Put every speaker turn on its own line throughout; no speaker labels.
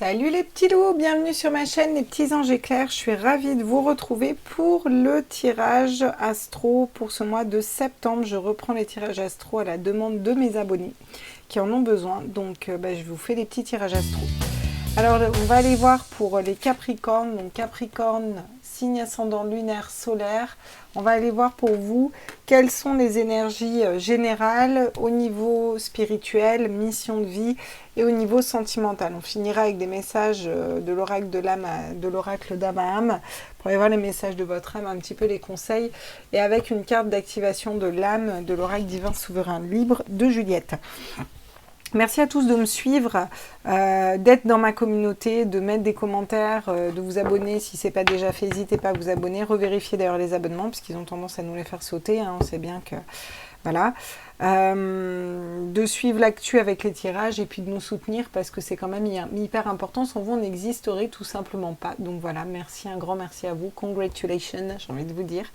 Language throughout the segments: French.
Salut les petits loups, bienvenue sur ma chaîne les petits anges éclairs. Je suis ravie de vous retrouver pour le tirage astro pour ce mois de septembre. Je reprends les tirages astro à la demande de mes abonnés qui en ont besoin. Donc je vous fais les petits tirages astro. Alors on va aller voir pour les Capricornes. Donc Capricorne, signe ascendant lunaire solaire. On va aller voir pour vous quelles sont les énergies générales au niveau spirituel, mission de vie et au niveau sentimental. On finira avec des messages de l'oracle de l'âme, de l'oracle d'âme à âme, pour aller voir les messages de votre âme, un petit peu les conseils, et avec une carte d'activation de l'âme de l'oracle divin souverain libre de Juliette. Merci à tous de me suivre, d'être dans ma communauté, de mettre des commentaires, de vous abonner. Si ce n'est pas déjà fait, n'hésitez pas à vous abonner. Revérifiez d'ailleurs les abonnements, parce qu'ils ont tendance à nous les faire sauter. Hein, on sait bien que... Voilà. De suivre l'actu avec les tirages et puis de nous soutenir, parce que c'est quand même hyper important. Sans vous, on n'existerait tout simplement pas. Donc voilà, merci, un grand merci à vous. Congratulations, j'ai envie de vous dire.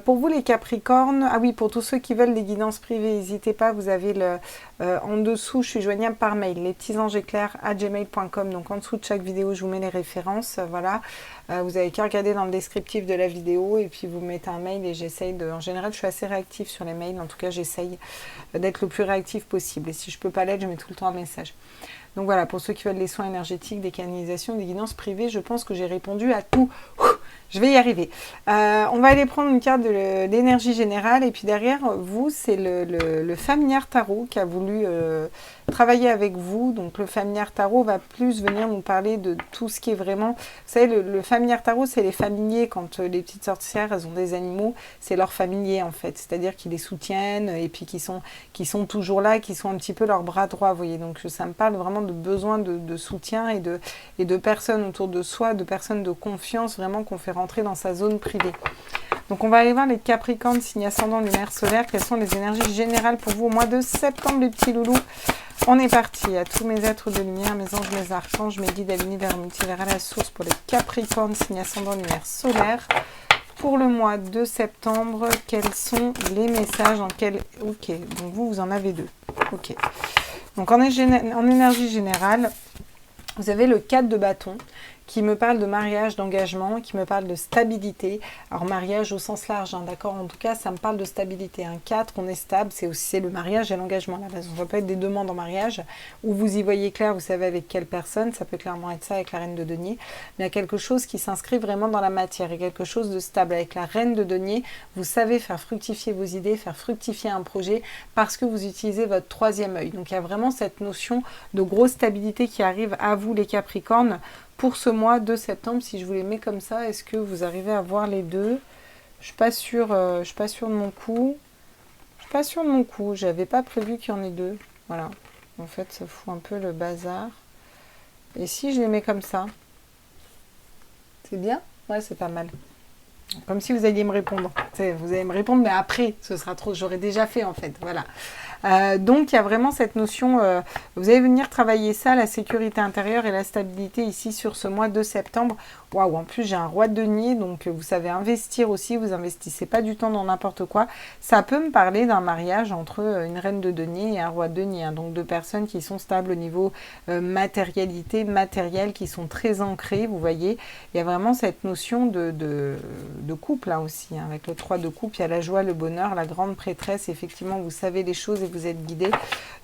Pour vous les Capricornes, ah oui, pour tous ceux qui veulent des guidances privées, n'hésitez pas, vous avez le en dessous, je suis joignable par mail, lespetitsangeséclairs@gmail.com. Donc en dessous de chaque vidéo, je vous mets les références, voilà. Vous avez qu'à regarder dans le descriptif de la vidéo et puis vous mettez un mail et j'essaye de... En général, je suis assez réactive sur les mails, en tout cas, j'essaye d'être le plus réactif possible. Et si je peux pas l'être, je mets tout le temps un message. Donc voilà, pour ceux qui veulent des soins énergétiques, des canalisations, des guidances privées, je pense que j'ai répondu à tout. Je vais y arriver. On va aller prendre une carte d'énergie générale et puis derrière vous, c'est le familiar tarot qui a voulu travailler avec vous. Donc le familiar tarot va plus venir nous parler de tout ce qui est vraiment... Vous savez, le familiar tarot, c'est les familiers. Quand les petites sorcières, elles ont des animaux, c'est leurs familiers en fait. C'est-à-dire qu'ils les soutiennent et puis qui sont toujours là, qui sont un petit peu leurs bras droits, vous voyez. Donc ça me parle vraiment de besoin de soutien et de personnes autour de soi, de personnes de confiance vraiment qu'on fait rentrer dans sa zone privée. Donc on va aller voir les Capricornes, signe ascendant lunaire solaire, quelles sont les énergies générales pour vous au mois de septembre les petits loulous. On est parti, à tous mes êtres de lumière, mes anges, mes archanges, mes guides à l'univers multivers à la source pour les Capricornes, signe ascendant lunaire solaire. Pour le mois de septembre, quels sont les messages en quel... Ok, donc vous en avez deux. Ok. Donc en énergie générale, vous avez le 4 de bâton qui me parle de mariage, d'engagement, qui me parle de stabilité. Alors mariage au sens large, hein, d'accord, en tout cas ça me parle de stabilité. Un 4, on est stable, c'est le mariage et l'engagement. Là, ça peut être des demandes en mariage, où vous y voyez clair, vous savez avec quelle personne, ça peut clairement être ça avec la reine de denier, mais il y a quelque chose qui s'inscrit vraiment dans la matière, et quelque chose de stable. Avec la reine de denier, vous savez faire fructifier vos idées, faire fructifier un projet, parce que vous utilisez votre troisième œil. Donc il y a vraiment cette notion de grosse stabilité qui arrive à vous les Capricornes, pour ce mois de septembre. Si je vous les mets comme ça, est-ce que vous arrivez à voir les deux? Je suis pas sûre de mon coup. Je suis pas sûre de mon coup. J'avais pas prévu qu'il y en ait deux. Voilà. En fait, ça fout un peu le bazar. Et si je les mets comme ça? C'est bien? Ouais, c'est pas mal. Comme si vous alliez me répondre. Vous allez me répondre, mais après, ce sera trop. J'aurais déjà fait, en fait. Voilà. Donc, il y a vraiment cette notion, vous allez venir travailler ça, la sécurité intérieure et la stabilité ici sur ce mois de septembre. Waouh, en plus, j'ai un roi de denier, donc vous savez investir aussi, vous investissez pas du temps dans n'importe quoi. Ça peut me parler d'un mariage entre une reine de denier et un roi de denier, hein, donc deux personnes qui sont stables au niveau matérialité, matériel, qui sont très ancrées, vous voyez. Il y a vraiment cette notion de couple, là aussi, hein, avec le 3 de coupe, il y a la joie, le bonheur, la grande prêtresse, effectivement, vous savez les choses et vous êtes guidé,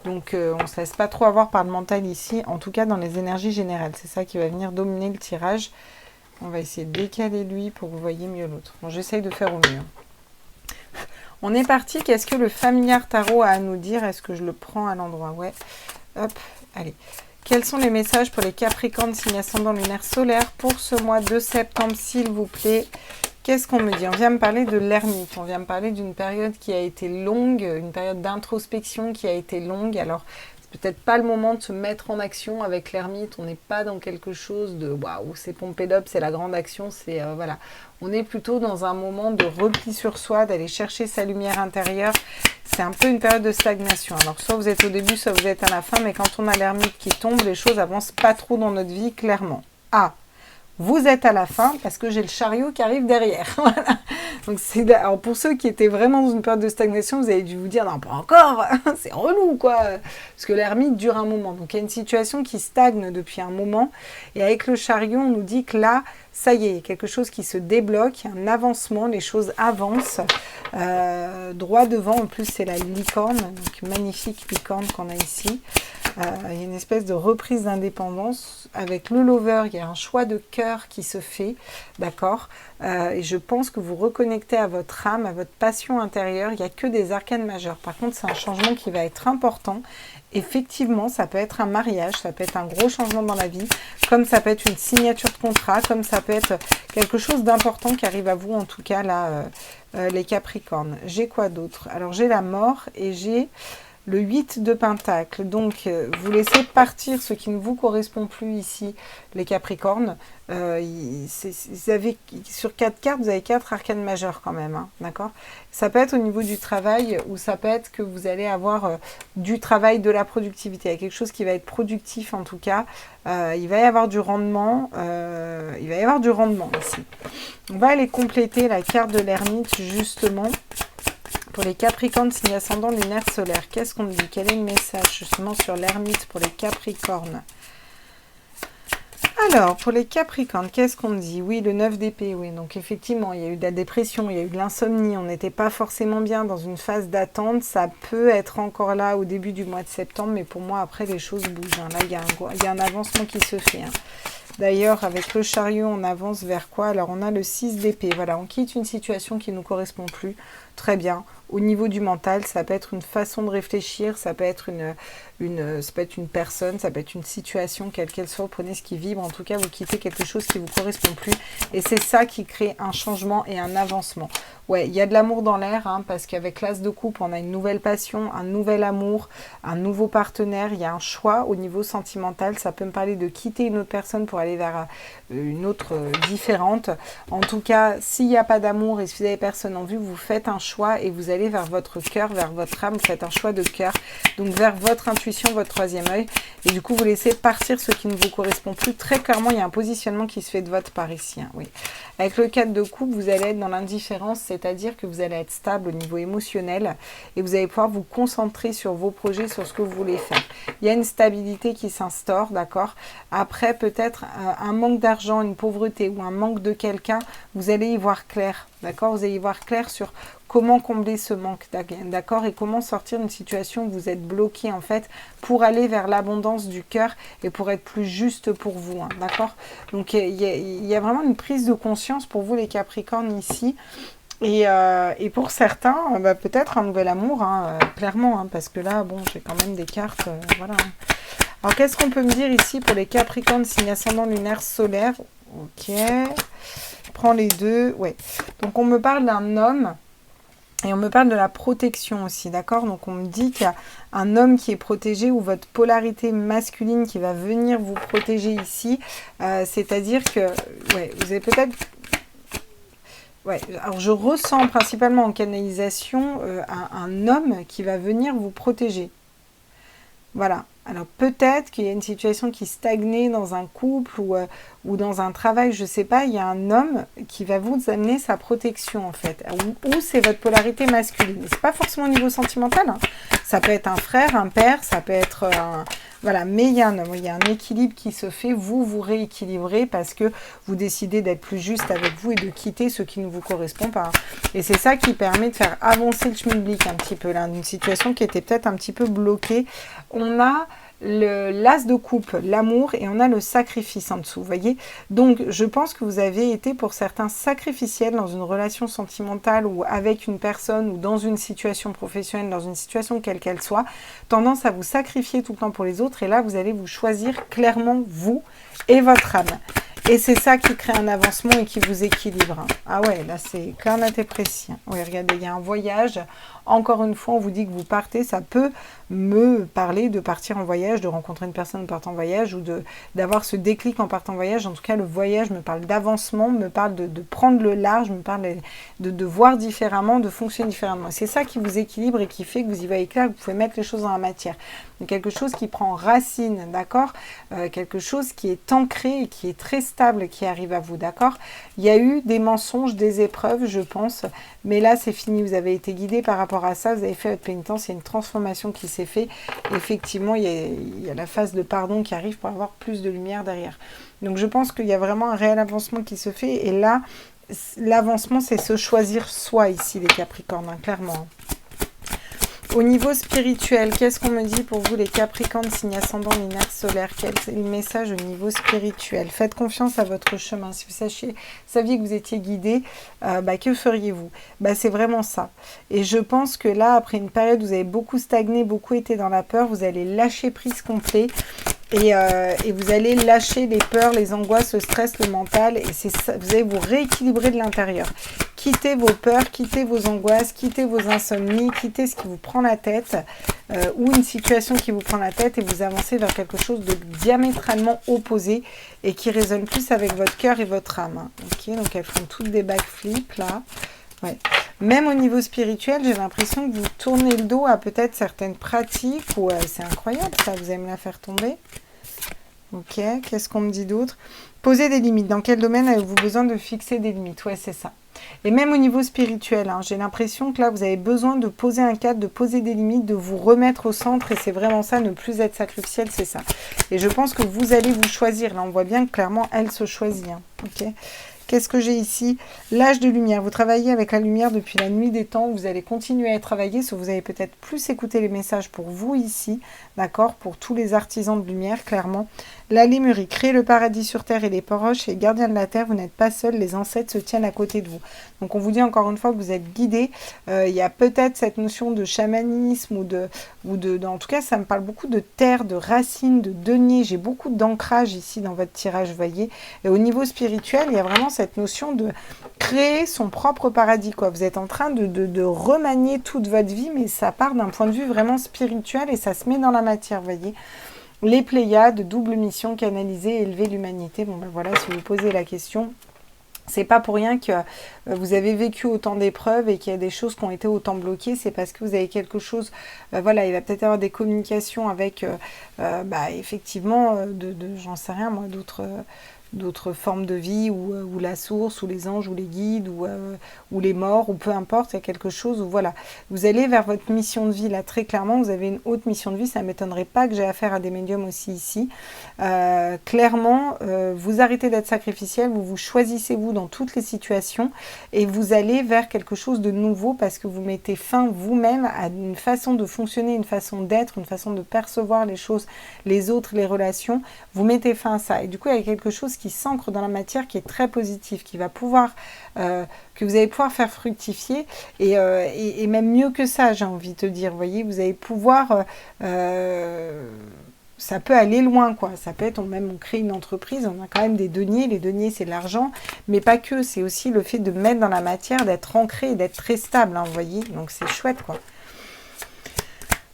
donc on ne se laisse pas trop avoir par le mental ici, en tout cas dans les énergies générales, c'est ça qui va venir dominer le tirage. On va essayer de décaler lui pour que vous voyez mieux l'autre. Bon, j'essaye de faire au mieux. On est parti, qu'est-ce que le familiar tarot a à nous dire? Est-ce que je le prends à l'endroit? Ouais, hop, allez. Quels sont les messages pour les Capricornes, signe ascendant lunaire solaire pour ce mois de septembre, s'il vous plaît? Qu'est-ce qu'on me dit? On vient me parler de l'ermite, on vient me parler d'une période qui a été longue, une période d'introspection qui a été longue. Alors, c'est peut-être pas le moment de se mettre en action avec l'ermite, on n'est pas dans quelque chose de waouh, c'est pompé d'up, c'est la grande action, c'est voilà. On est plutôt dans un moment de repli sur soi, d'aller chercher sa lumière intérieure. C'est un peu une période de stagnation. Alors, soit vous êtes au début, soit vous êtes à la fin, mais quand on a l'ermite qui tombe, les choses avancent pas trop dans notre vie, clairement. Ah! vous êtes à la fin parce que j'ai le chariot qui arrive derrière. Voilà. Donc alors pour ceux qui étaient vraiment dans une période de stagnation, vous avez dû vous dire non, pas encore, c'est relou quoi, parce que l'ermite dure un moment. Donc il y a une situation qui stagne depuis un moment, et avec le chariot, on nous dit que là, ça y est, il y a quelque chose qui se débloque, il y a un avancement, les choses avancent droit devant. En plus, c'est la licorne, donc magnifique licorne qu'on a ici. Il y a une espèce de reprise d'indépendance. Avec le lover, il y a un choix de cœur qui se fait, d'accord, et je pense que vous reconnectez à votre âme, à votre passion intérieure. Il n'y a que des arcanes majeures. Par contre, c'est un changement qui va être important. Effectivement, ça peut être un mariage, ça peut être un gros changement dans la vie, comme ça peut être une signature de contrat, comme ça peut être quelque chose d'important qui arrive à vous, en tout cas, là, les Capricornes. J'ai quoi d'autre? Alors, j'ai la mort et j'ai le 8 de Pentacle. Donc, vous laissez partir ce qui ne vous correspond plus ici, les Capricornes. Vous avez, sur 4 cartes, vous avez 4 arcanes majeures quand même, hein, d'accord? Ça peut être au niveau du travail, ou ça peut être que vous allez avoir du travail, de la productivité. Il y a quelque chose qui va être productif en tout cas. Il va y avoir du rendement. Il va y avoir du rendement ici. On va aller compléter la carte de l'ermite justement. Pour les Capricornes, signe ascendant lunaire solaire, qu'est-ce qu'on dit? Quel est le message justement sur l'ermite pour les Capricornes? Alors, pour les Capricornes, qu'est-ce qu'on dit? Oui, le 9 d'épée, oui. Donc, effectivement, il y a eu de la dépression, il y a eu de l'insomnie, on n'était pas forcément bien dans une phase d'attente. Ça peut être encore là au début du mois de septembre, mais pour moi, après, les choses bougent. Hein. Là, il y a un avancement qui se fait. Hein. D'ailleurs, avec le chariot, on avance vers quoi? Alors, on a le 6 d'épée. Voilà, on quitte une situation qui ne nous correspond plus. Très bien. Au niveau du mental, ça peut être une façon de réfléchir, ça peut être ça peut être une personne, ça peut être une situation, quelle qu'elle soit. Prenez ce qui vibre. En tout cas, vous quittez quelque chose qui ne vous correspond plus. Et c'est ça qui crée un changement et un avancement. Ouais, il y a de l'amour dans l'air, hein, parce qu'avec l'as de coupe, on a une nouvelle passion, un nouvel amour, un nouveau partenaire. Il y a un choix au niveau sentimental. Ça peut me parler de quitter une autre personne pour aller vers une autre différente. En tout cas, s'il n'y a pas d'amour et si vous n'avez personne en vue, vous faites un choix et vous allez vers votre cœur, vers votre âme. Vous faites un choix de cœur, donc vers votre intuition, votre troisième œil. Et du coup, vous laissez partir ce qui ne vous correspond plus. Très clairement, il y a un positionnement qui se fait de votre part ici. Hein, oui. Avec le 4 de coupe, vous allez être dans l'indifférence, c'est-à-dire que vous allez être stable au niveau émotionnel et vous allez pouvoir vous concentrer sur vos projets, sur ce que vous voulez faire. Il y a une stabilité qui s'instaure, d'accord? Après, peut-être un manque d'argent, une pauvreté ou un manque de quelqu'un, vous allez y voir clair, d'accord? Vous allez y voir clair sur comment combler ce manque, d'accord? Et comment sortir d'une situation où vous êtes bloqué, en fait, pour aller vers l'abondance du cœur et pour être plus juste pour vous, hein, d'accord? Donc, il y a vraiment une prise de conscience pour vous, les Capricornes, ici. Et pour certains, peut-être un nouvel amour, hein, clairement, hein, parce que là, bon, j'ai quand même des cartes, voilà. Alors, qu'est-ce qu'on peut me dire ici pour les Capricornes, signe ascendant lunaire solaire? Ok, je prends les deux, ouais. Donc, on me parle d'un homme. Et on me parle de la protection aussi, d'accord? Donc on me dit qu'il y a un homme qui est protégé ou votre polarité masculine qui va venir vous protéger ici. C'est-à-dire que, ouais, vous avez peut-être... Ouais, alors je ressens principalement en canalisation un homme qui va venir vous protéger. Voilà. Alors peut-être qu'il y a une situation qui stagnait dans un couple ou dans un travail, je ne sais pas, il y a un homme qui va vous amener sa protection en fait. Ou c'est votre polarité masculine. Ce n'est pas forcément au niveau sentimental. Hein. Ça peut être un frère, un père, ça peut être un... Voilà, mais il y a un équilibre qui se fait, vous rééquilibrez parce que vous décidez d'être plus juste avec vous et de quitter ce qui ne vous correspond pas. Et c'est ça qui permet de faire avancer le schmilblick un petit peu là, d'une situation qui était peut-être un petit peu bloquée. On a l'as de coupe, l'amour, et on a le sacrifice en dessous, vous voyez. Donc, je pense que vous avez été pour certains sacrificiels dans une relation sentimentale ou avec une personne ou dans une situation professionnelle, dans une situation quelle qu'elle soit, tendance à vous sacrifier tout le temps pour les autres, et là, vous allez vous choisir clairement vous et votre âme. Et c'est ça qui crée un avancement et qui vous équilibre. Hein. Ah ouais, là c'est clair, net et précis. Oui, regardez, il y a un voyage. Encore une fois, on vous dit que vous partez. Ça peut me parler de partir en voyage, de rencontrer une personne en partant en voyage ou d'avoir ce déclic en partant en voyage. En tout cas, le voyage me parle d'avancement, me parle de prendre le large, me parle de voir différemment, de fonctionner différemment. C'est ça qui vous équilibre et qui fait que vous y voyez clair, que vous pouvez mettre les choses dans la matière. mais quelque chose qui prend racine, d'accord, quelque chose qui est ancré et qui est très stable, qui arrive à vous, d'accord. Il y a eu des mensonges, des épreuves, je pense, mais là c'est fini, vous avez été guidé par rapport à ça, vous avez fait votre pénitence, il y a une transformation qui s'est faite. Effectivement, il y a la phase de pardon qui arrive pour avoir plus de lumière derrière. Donc je pense qu'il y a vraiment un réel avancement qui se fait, et là, l'avancement, c'est se choisir soi ici, les Capricornes, hein, clairement. Au niveau spirituel, qu'est-ce qu'on me dit pour vous, les Capricornes, signe ascendant, lunaire, solaire? Quel est le message au niveau spirituel? Faites confiance à votre chemin. Si vous saviez que vous étiez guidé, que feriez-vous? C'est vraiment ça. Et je pense que là, après une période où vous avez beaucoup stagné, beaucoup été dans la peur, vous allez lâcher prise complet. Et vous allez lâcher les peurs, les angoisses, le stress, le mental. Et c'est ça, vous allez vous rééquilibrer de l'intérieur. Quittez vos peurs, quittez vos angoisses, quittez vos insomnies, quittez ce qui vous prend la tête ou une situation qui vous prend la tête, et vous avancez vers quelque chose de diamétralement opposé et qui résonne plus avec votre cœur et votre âme. Ok, donc elles font toutes des backflips là. Ouais. Même au niveau spirituel, j'ai l'impression que vous tournez le dos à peut-être certaines pratiques, ou c'est incroyable ça, vous allez me la faire tomber. Ok, qu'est-ce qu'on me dit d'autre? Poser des limites. Dans quel domaine avez-vous besoin de fixer des limites? Ouais, c'est ça. Et même au niveau spirituel, hein, j'ai l'impression que là, vous avez besoin de poser un cadre, de poser des limites, de vous remettre au centre, et c'est vraiment ça, ne plus être sacrificiel, c'est ça. Et je pense que vous allez vous choisir. Là, on voit bien que clairement, elle se choisit. Hein, ok. Qu'est-ce que j'ai ici? L'âge de lumière. Vous travaillez avec la lumière depuis la nuit des temps. Vous allez continuer à travailler, sauf que vous allez peut-être plus écouter les messages pour vous ici, d'accord? Pour tous les artisans de lumière, clairement. La Lémurie, créer le paradis sur terre et les proches et gardiens de la terre, vous n'êtes pas seul, les ancêtres se tiennent à côté de vous. Donc on vous dit encore une fois que vous êtes guidés. Il y a peut-être cette notion de chamanisme en tout cas ça me parle beaucoup de terre, de racines, de denier. J'ai beaucoup d'ancrage ici dans votre tirage, vous voyez. Et au niveau spirituel, il y a vraiment cette notion de créer son propre paradis, quoi. Vous êtes en train de remanier toute votre vie, mais ça part d'un point de vue vraiment spirituel et ça se met dans la matière, vous voyez. Les Pléiades, double mission, canaliser, élever l'humanité. Bon, voilà, si vous posez la question, c'est pas pour rien que vous avez vécu autant d'épreuves et qu'il y a des choses qui ont été autant bloquées. C'est parce que vous avez quelque chose, voilà, il va peut-être y avoir des communications avec, effectivement, j'en sais rien, moi, d'autres formes de vie, ou la source, ou les anges, ou les guides, ou les morts, ou peu importe, il y a quelque chose où, voilà, vous allez vers votre mission de vie, là, très clairement, vous avez une haute mission de vie, ça ne m'étonnerait pas que j'ai affaire à des médiums aussi ici. Clairement, vous arrêtez d'être sacrificiel, vous choisissez vous dans toutes les situations, et vous allez vers quelque chose de nouveau, parce que vous mettez fin vous-même à une façon de fonctionner, une façon d'être, une façon de percevoir les choses, les autres, les relations, vous mettez fin à ça, et du coup, il y a quelque chose qui s'ancre dans la matière, qui est très positif, qui va pouvoir, que vous allez pouvoir faire fructifier, et même mieux que ça, j'ai envie de te dire, vous voyez, vous allez pouvoir, ça peut aller loin, quoi, ça peut être, on crée une entreprise, on a quand même des deniers, les deniers c'est de l'argent, mais pas que, c'est aussi le fait de mettre dans la matière, d'être ancré, d'être très stable, hein, vous voyez, donc c'est chouette, quoi.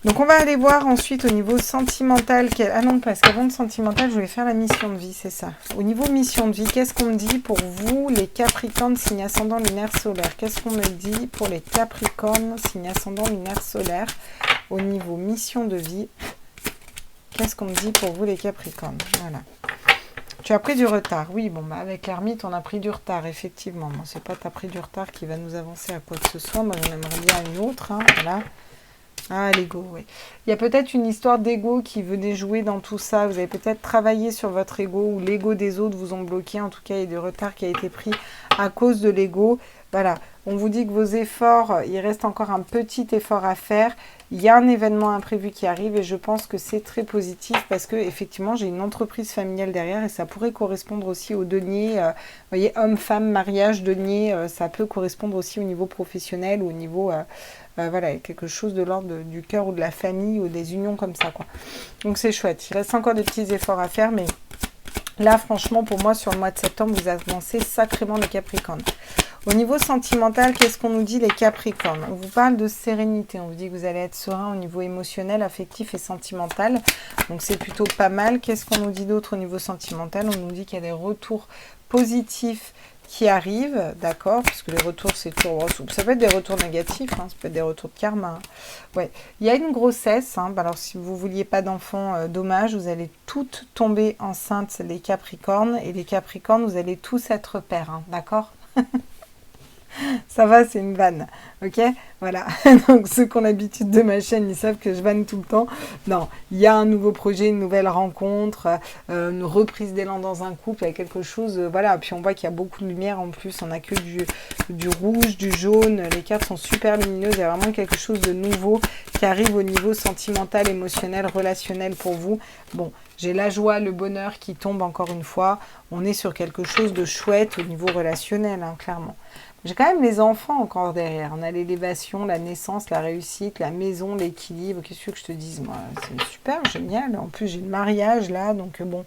Donc on va aller voir ensuite au niveau sentimental. Ah non, parce qu'avant de sentimental, je voulais faire la mission de vie, c'est ça. Au niveau mission de vie, qu'est-ce qu'on me dit pour vous, les Capricornes, signe ascendant, lunaire, solaire? Qu'est-ce qu'on me dit pour les Capricornes, signe ascendant, lunaire, solaire? Au niveau mission de vie, qu'est-ce qu'on me dit pour vous, les Capricornes? Voilà. Tu as pris du retard. Oui, bon, avec l'ermite, on a pris du retard, effectivement. Bon, c'est pas t'as pris du retard qui va nous avancer à quoi que ce soit. Moi, j'en aimerais bien une autre, hein, voilà. Ah, l'ego, oui. Il y a peut-être une histoire d'ego qui venait jouer dans tout ça. Vous avez peut-être travaillé sur votre ego, ou l'ego des autres vous ont bloqué. En tout cas, il y a du retard qui a été pris à cause de l'ego. Voilà, on vous dit que vos efforts, il reste encore un petit effort à faire. Il y a un événement imprévu qui arrive et je pense que c'est très positif parce que effectivement, j'ai une entreprise familiale derrière et ça pourrait correspondre aussi au denier. Vous voyez, homme, femme, mariage, denier, ça peut correspondre aussi au niveau professionnel ou au niveau... voilà, quelque chose de l'ordre du cœur ou de la famille ou des unions comme ça, quoi. Donc c'est chouette. Il reste encore des petits efforts à faire, mais là, franchement, pour moi, sur le mois de septembre, vous avancez sacrément les Capricornes. Au niveau sentimental, qu'est-ce qu'on nous dit les Capricornes? On vous parle de sérénité, on vous dit que vous allez être serein au niveau émotionnel, affectif et sentimental. Donc c'est plutôt pas mal. Qu'est-ce qu'on nous dit d'autre au niveau sentimental? On nous dit qu'il y a des retours positifs qui arrivent, d'accord, parce que les retours, c'est toujours... Ça peut être des retours négatifs, hein, ça peut être des retours de karma. Hein. Ouais. Il y a une grossesse, hein, alors si vous ne vouliez pas d'enfants, dommage, vous allez toutes tomber enceintes, les Capricornes, et les Capricornes, vous allez tous être pères, hein, d'accord. Ça va, c'est une vanne, ok. Voilà, donc ceux qui ont l'habitude de ma chaîne, ils savent que je vanne tout le temps. Non, il y a un nouveau projet, une nouvelle rencontre, une reprise d'élan dans un couple, il y a quelque chose, voilà. Puis on voit qu'il y a beaucoup de lumière en plus, on n'a que du rouge, du jaune, les cartes sont super lumineuses, il y a vraiment quelque chose de nouveau qui arrive au niveau sentimental, émotionnel, relationnel pour vous. Bon, j'ai la joie, le bonheur qui tombe encore une fois, on est sur quelque chose de chouette au niveau relationnel, hein, clairement. J'ai quand même les enfants encore derrière. On a l'élévation, la naissance, la réussite, la maison, l'équilibre. Qu'est-ce que je te dise, moi? C'est super, génial. En plus, j'ai le mariage là, donc bon,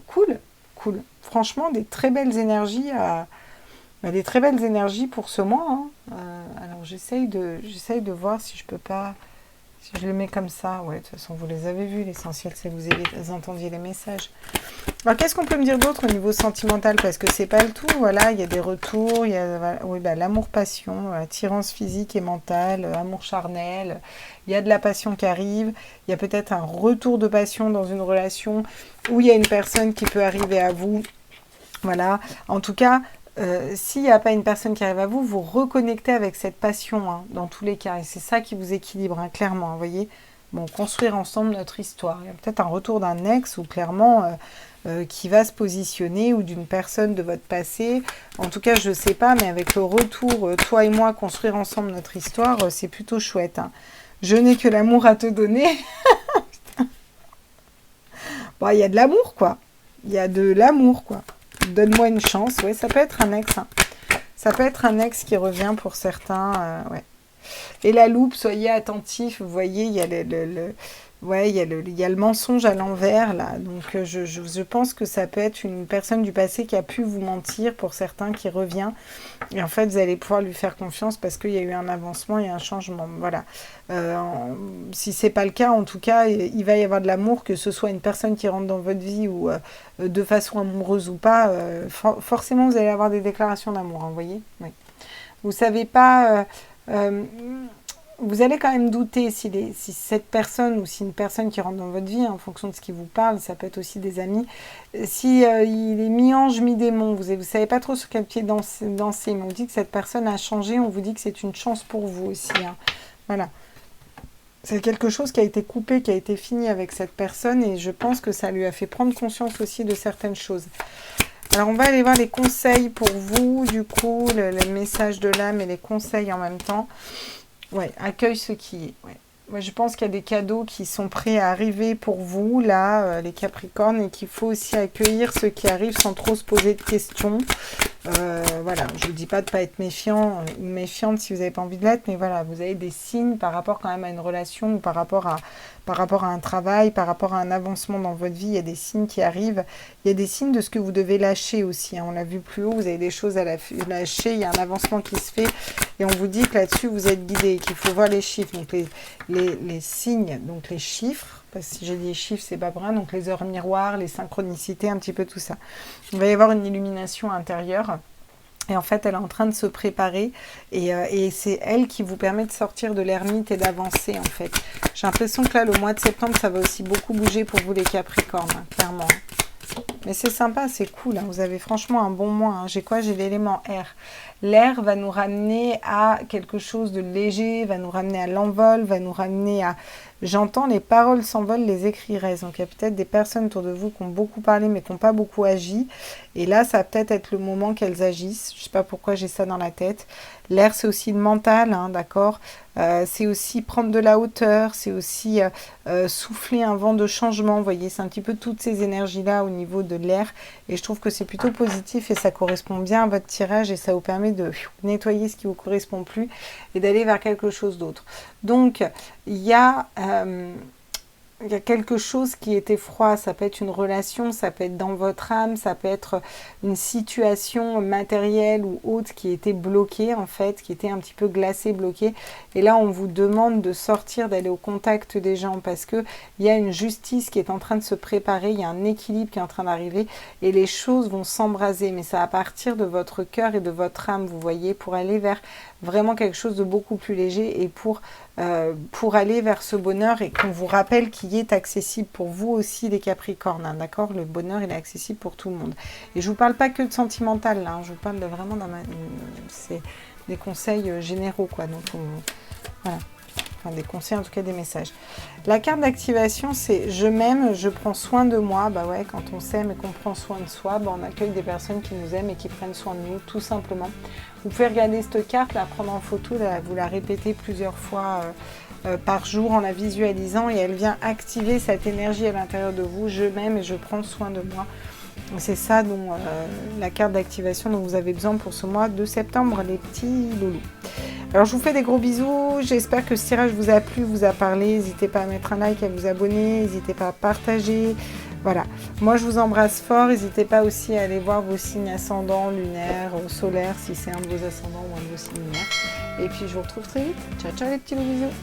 cool, cool. Franchement, des très belles énergies des très belles énergies pour ce mois. Hein. Alors, j'essaye de voir si je peux pas... Si je les mets comme ça, ouais, de toute façon, vous les avez vus, l'essentiel, c'est que vous entendiez les messages. Alors, qu'est-ce qu'on peut me dire d'autre au niveau sentimental? Parce que c'est pas le tout, voilà, il y a des retours, il y a oui, bah, l'amour-passion, attirance physique et mentale, amour charnel, il y a de la passion qui arrive, il y a peut-être un retour de passion dans une relation où il y a une personne qui peut arriver à vous, voilà, en tout cas... s'il n'y a pas une personne qui arrive à vous, vous reconnectez avec cette passion, hein, dans tous les cas. Et c'est ça qui vous équilibre, hein, clairement. Vous voyez, bon, construire ensemble notre histoire. Il y a peut-être un retour d'un ex ou clairement qui va se positionner ou d'une personne de votre passé. En tout cas, je ne sais pas, mais avec le retour, toi et moi, construire ensemble notre histoire, c'est plutôt chouette. Hein. Je n'ai que l'amour à te donner. Bon, il y a de l'amour, quoi. Il y a de l'amour, quoi. Donne-moi une chance, ouais, ça peut être un ex. Hein. Ça peut être un ex qui revient pour certains, ouais. Et la loupe, soyez attentifs, vous voyez, il y a ouais, il y a le mensonge à l'envers, là. Donc, je pense que ça peut être une personne du passé qui a pu vous mentir pour certains qui revient. Et en fait, vous allez pouvoir lui faire confiance parce qu'il y a eu un avancement et un changement. Voilà. Si c'est pas le cas, en tout cas, il va y avoir de l'amour, que ce soit une personne qui rentre dans votre vie ou de façon amoureuse ou pas. Forcément, vous allez avoir des déclarations d'amour, hein, vous voyez. Oui. Vous savez pas... vous allez quand même douter si cette personne ou si une personne qui rentre dans votre vie, en fonction de ce qui vous parle, ça peut être aussi des amis, si il est mi-ange, mi-démon, vous ne savez pas trop sur quel pied danser, mais on dit que cette personne a changé, on vous dit que c'est une chance pour vous aussi. Hein. Voilà. C'est quelque chose qui a été coupé, qui a été fini avec cette personne et je pense que ça lui a fait prendre conscience aussi de certaines choses. Alors, on va aller voir les conseils pour vous, du coup, le message de l'âme et les conseils en même temps. Ouais, accueille ce qui est. Ouais. Moi, je pense qu'il y a des cadeaux qui sont prêts à arriver pour vous, là, les Capricornes, et qu'il faut aussi accueillir ce qui arrive sans trop se poser de questions. Voilà, je ne vous dis pas de ne pas être méfiant ou méfiante si vous n'avez pas envie de l'être, mais voilà, vous avez des signes par rapport quand même à une relation ou par rapport à un travail, par rapport à un avancement dans votre vie, il y a des signes qui arrivent. Il y a des signes de ce que vous devez lâcher aussi. Hein. On l'a vu plus haut, vous avez des choses à lâcher, il y a un avancement qui se fait et on vous dit que là-dessus, vous êtes guidé, qu'il faut voir les chiffres. Donc les signes, donc les chiffres, parce que si j'ai dit les chiffres, c'est pas vrai, donc les heures miroirs, les synchronicités, un petit peu tout ça. Il va y avoir une illumination intérieure. Et en fait, elle est en train de se préparer et c'est elle qui vous permet de sortir de l'ermite et d'avancer en fait. J'ai l'impression que là, le mois de septembre, ça va aussi beaucoup bouger pour vous les Capricornes, hein, clairement. Mais c'est sympa, c'est cool. Hein. Vous avez franchement un bon mois. Hein. J'ai quoi? J'ai l'élément air. L'air va nous ramener à quelque chose de léger, va nous ramener à l'envol, va nous ramener à... J'entends les paroles s'envolent, les écrits restent. Donc il y a peut-être des personnes autour de vous qui ont beaucoup parlé mais qui n'ont pas beaucoup agi. Et là, ça va peut-être être le moment qu'elles agissent. Je ne sais pas pourquoi j'ai ça dans la tête. L'air, c'est aussi le mental, hein, d'accord. C'est aussi prendre de la hauteur, c'est aussi souffler un vent de changement. Vous voyez, c'est un petit peu toutes ces énergies-là au niveau de l'air. Et je trouve que c'est plutôt positif et ça correspond bien à votre tirage et ça vous permet de nettoyer ce qui ne vous correspond plus et d'aller vers quelque chose d'autre. Donc, il y a il y a quelque chose qui était froid, ça peut être une relation, ça peut être dans votre âme, ça peut être une situation matérielle ou autre qui était bloquée en fait, qui était un petit peu glacée, bloquée. Et là, on vous demande de sortir, d'aller au contact des gens parce que il y a une justice qui est en train de se préparer, il y a un équilibre qui est en train d'arriver et les choses vont s'embraser. Mais ça va partir de votre cœur et de votre âme, vous voyez, pour aller vers vraiment quelque chose de beaucoup plus léger et pour aller vers ce bonheur et qu'on vous rappelle qu'il est accessible pour vous aussi les Capricornes, hein, d'accord? Le bonheur, il est accessible pour tout le monde. Et je vous parle pas que de sentimental, là, hein, je vous parle de vraiment c'est des conseils généraux, quoi. Donc, voilà. Enfin, des conseils, en tout cas des messages. La carte d'activation, c'est « Je m'aime, je prends soin de moi ». Bah ouais, quand on s'aime et qu'on prend soin de soi, bah on accueille des personnes qui nous aiment et qui prennent soin de nous, tout simplement. Vous pouvez regarder cette carte, la prendre en photo, vous la répétez plusieurs fois par jour en la visualisant et elle vient activer cette énergie à l'intérieur de vous. Je m'aime et je prends soin de moi. C'est ça dont la carte d'activation dont vous avez besoin pour ce mois de septembre, les petits loulous. Alors je vous fais des gros bisous, j'espère que ce tirage vous a plu, vous a parlé. N'hésitez pas à mettre un like, à vous abonner, n'hésitez pas à partager. Voilà, moi je vous embrasse fort, n'hésitez pas aussi à aller voir vos signes ascendants, lunaires, solaires, si c'est un de vos ascendants ou un de vos signes lunaires. Et puis je vous retrouve très vite. Ciao ciao les petits bisous.